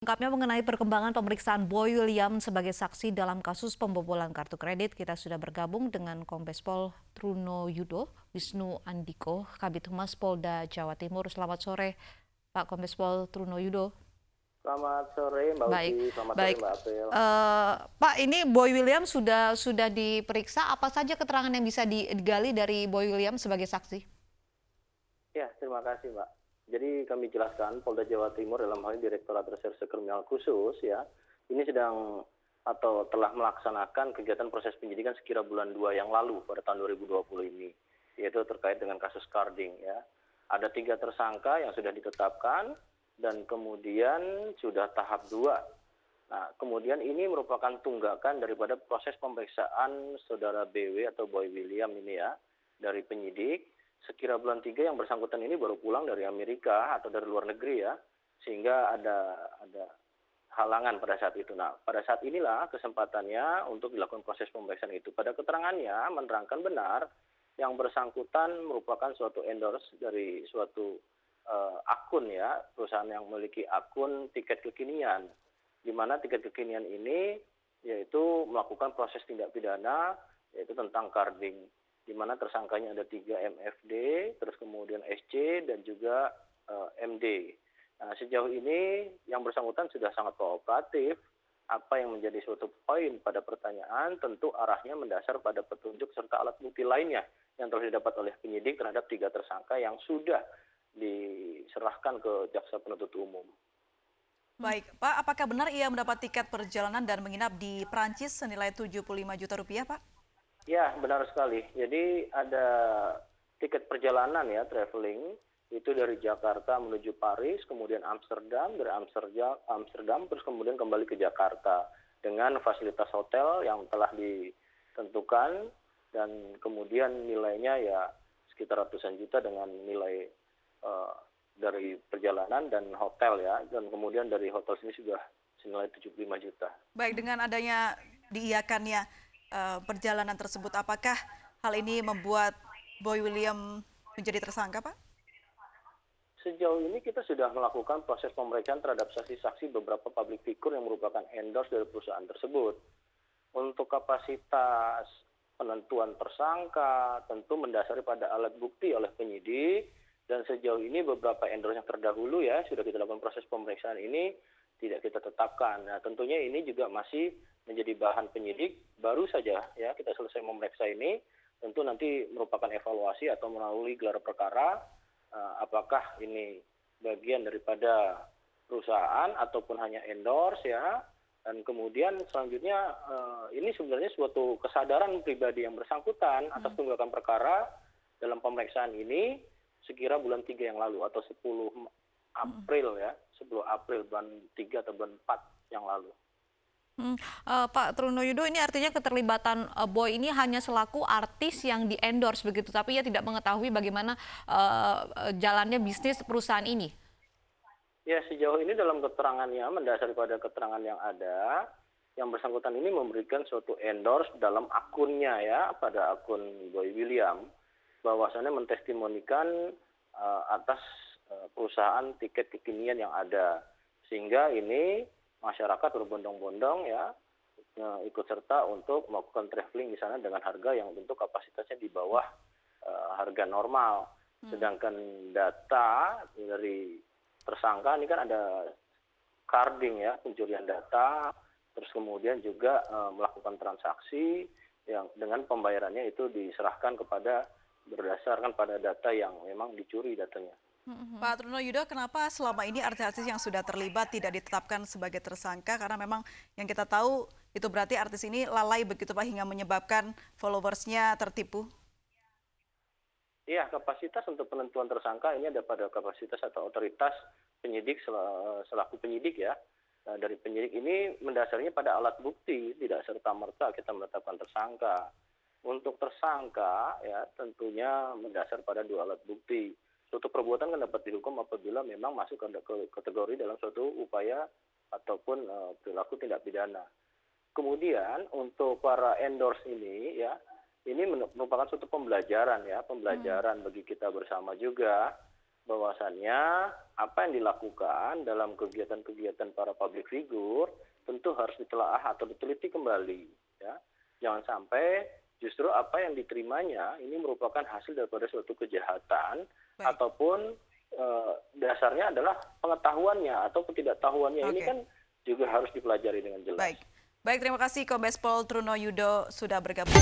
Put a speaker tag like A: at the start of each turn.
A: Lengkapnya mengenai perkembangan pemeriksaan Boy William sebagai saksi dalam kasus pembobolan kartu kredit, kita sudah bergabung dengan Kombes Pol Truno Yudo, Wisnu Andiko, Kabid Humas Polda Jawa Timur. Selamat sore, Pak Kombes Pol Truno Yudo.
B: Selamat sore Mbak
A: Baik,
B: Uci, selamat sore
A: baik.
B: Mbak April.
A: Pak, ini Boy William sudah diperiksa. Apa saja keterangan yang bisa digali dari Boy William sebagai saksi?
B: Ya, terima kasih Mbak. Jadi kami jelaskan Polda Jawa Timur dalam hal ini Direktorat Reserse Kriminal Khusus ya, ini sedang atau telah melaksanakan kegiatan proses penyidikan sekira bulan 2 yang lalu pada tahun 2020 ini, yaitu terkait dengan kasus carding ya. Ada 3 tersangka yang sudah ditetapkan dan kemudian sudah tahap 2. Nah, kemudian ini merupakan tunggakan daripada proses pemeriksaan saudara BW atau Boy William ini ya, dari penyidik. Sekira bulan 3 yang bersangkutan ini baru pulang dari Amerika atau dari luar negeri ya, sehingga ada halangan pada saat itu. Nah, pada saat inilah kesempatannya untuk dilakukan proses pemeriksaan itu. Pada keterangannya menerangkan benar yang bersangkutan merupakan suatu endorse dari suatu akun ya, perusahaan yang memiliki akun tiket kekinian, di mana tiket kekinian ini yaitu melakukan proses tindak pidana yaitu tentang carding, di mana tersangkanya ada 3 MFD, terus kemudian SC dan juga MD. Nah, sejauh ini yang bersangkutan sudah sangat kooperatif. Apa yang menjadi suatu poin pada pertanyaan tentu arahnya mendasar pada petunjuk serta alat bukti lainnya yang telah didapat oleh penyidik terhadap 3 tersangka yang sudah diserahkan ke jaksa penuntut umum.
C: Baik, Pak, apakah benar ia mendapat tiket perjalanan dan menginap di Prancis senilai 75 juta rupiah, Pak?
B: Ya, benar sekali. Jadi ada tiket perjalanan ya, traveling, itu dari Jakarta menuju Paris, kemudian Amsterdam, dari Amsterdam, terus kemudian kembali ke Jakarta dengan fasilitas hotel yang telah ditentukan dan kemudian nilainya ya sekitar ratusan juta dengan nilai dari perjalanan dan hotel ya, dan kemudian dari hotel sini sudah senilai 75 juta.
C: Baik, dengan adanya diiakannya perjalanan tersebut, apakah hal ini membuat Boy William menjadi tersangka, Pak?
B: Sejauh ini kita sudah melakukan proses pemeriksaan terhadap saksi-saksi beberapa public figure yang merupakan endorse dari perusahaan tersebut. Untuk kapasitas penentuan tersangka tentu mendasari pada alat bukti oleh penyidik, dan sejauh ini beberapa endorse yang terdahulu ya sudah kita lakukan proses pemeriksaan ini tidak kita tetapkan. Nah, tentunya ini juga masih menjadi bahan penyidik, baru saja ya kita selesai memeriksa ini, tentu nanti merupakan evaluasi atau melalui gelar perkara, apakah ini bagian daripada perusahaan ataupun hanya endorse ya, dan kemudian selanjutnya ini sebenarnya suatu kesadaran pribadi yang bersangkutan atas tunggakan perkara dalam pemeriksaan ini sekira bulan 3 yang lalu atau 10 April ya, 10 April bulan 3 atau bulan 4 yang lalu.
A: Pak Truno Yudo, ini artinya keterlibatan Boy ini hanya selaku artis yang di-endorse begitu, tapi ia tidak mengetahui bagaimana jalannya bisnis perusahaan ini.
B: Ya, sejauh ini dalam keterangannya mendasari pada keterangan yang ada, yang bersangkutan ini memberikan suatu endorse dalam akunnya ya, pada akun Boy William, bahwasannya mentestimonikan atas perusahaan tiket kekinian yang ada, sehingga ini masyarakat berbondong-bondong ya ikut serta untuk melakukan traveling di sana dengan harga yang tentu kapasitasnya di bawah harga normal. Sedangkan data dari tersangka ini kan ada carding ya, pencurian data, terus kemudian juga melakukan transaksi yang dengan pembayarannya itu diserahkan kepada berdasarkan pada data yang memang dicuri datanya.
C: Pak Truno Yudo, kenapa selama ini artis-artis yang sudah terlibat tidak ditetapkan sebagai tersangka? Karena memang yang kita tahu itu berarti artis ini lalai begitu Pak, hingga menyebabkan followersnya tertipu.
B: Iya, kapasitas untuk penentuan tersangka ini ada pada kapasitas atau otoritas penyidik selaku penyidik ya. Nah, dari penyidik ini mendasarnya pada alat bukti, tidak serta-merta kita menetapkan tersangka. Untuk tersangka ya tentunya mendasar pada 2 alat bukti. Suatu perbuatan kan dapat dihukum apabila memang masuk ke kategori dalam suatu upaya ataupun perilaku tindak pidana. Kemudian untuk para endorse ini ya, ini merupakan suatu pembelajaran ya, pembelajaran bagi kita bersama juga bahwasannya apa yang dilakukan dalam kegiatan-kegiatan para public figure tentu harus ditelaah atau diteliti kembali, ya. Jangan sampai justru apa yang diterimanya ini merupakan hasil daripada suatu kejahatan.
C: Baik.
B: Ataupun dasarnya adalah pengetahuannya atau ketidaktahuannya. Ini
C: Oke.
B: kan juga harus dipelajari dengan jelas.
C: Baik, baik terima kasih Kombes Pol Truno Yudo sudah bergabung.